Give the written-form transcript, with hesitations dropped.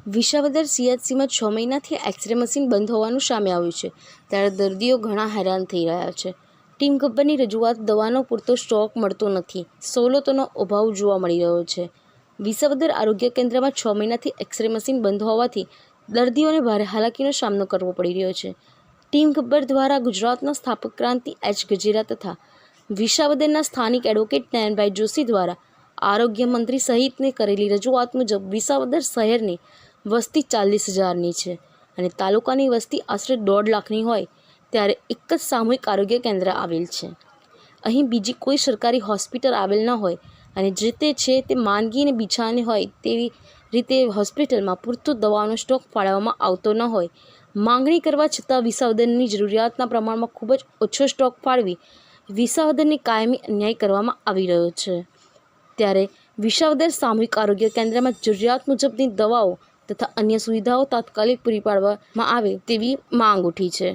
વિસાવદર સીએચસીમાં 6 મહિનાથી x ray machine બંધ હોવાનું સામે આવ્યું છે, ત્યારે દર્દીઓ ઘણા હેરાન થઈ રહ્યા છે. ટીમ ગબ્બરની રજૂઆત દવાનો પૂરતો સ્ટોક મળતો નથી, સવલતોનો અભાવ જોવા મળી રહ્યો છે. વિસાવદર આરોગ્ય કેન્દ્રમાં 6 મહિનાથી એક્સરે મશીન બંધ હોવાથી દર્દીઓને ભારે હાલાકીનો સામનો કરવો પડી રહ્યો છે. ટીમ ગબ્બર દ્વારા ગુજરાતના સ્થાપક ક્રાંતિ એચ ગજેરા તથા વિસાવદરના સ્થાનિક એડવોકેટ નયનભાઈ જોશી દ્વારા આરોગ્ય મંત્રી સહિતને કરેલી રજૂઆત મુજબ વિસાવદર શહેરની વસ્તી 40,000ની છે અને તાલુકાની વસ્તી આશરે 1.5 લાખની હોય ત્યારે એક જ સામૂહિક આરોગ્ય કેન્દ્ર આવેલ છે. અહીં બીજી કોઈ સરકારી હોસ્પિટલ આવેલ ન હોય અને જે તે છે તે માંદગી અને બિછાને હોય તેવી રીતે હોસ્પિટલમાં પૂરતો દવાનો સ્ટોક ફાળવવામાં આવતો ન હોય. માંગણી કરવા છતાં વિસાવદરની જરૂરિયાતના પ્રમાણમાં ખૂબ જ ઓછો સ્ટોક ફાળવી વિસાવદરને કાયમી અન્યાય કરવામાં આવી રહ્યો છે. ત્યારે વિસાવદર સામૂહિક આરોગ્ય કેન્દ્રમાં જરૂરિયાત મુજબની દવાઓ તથા અન્ય સુવિધાઓ તાત્કાલિક પૂરી પાડવામાં આવે તેવી માંગ ઉઠી છે.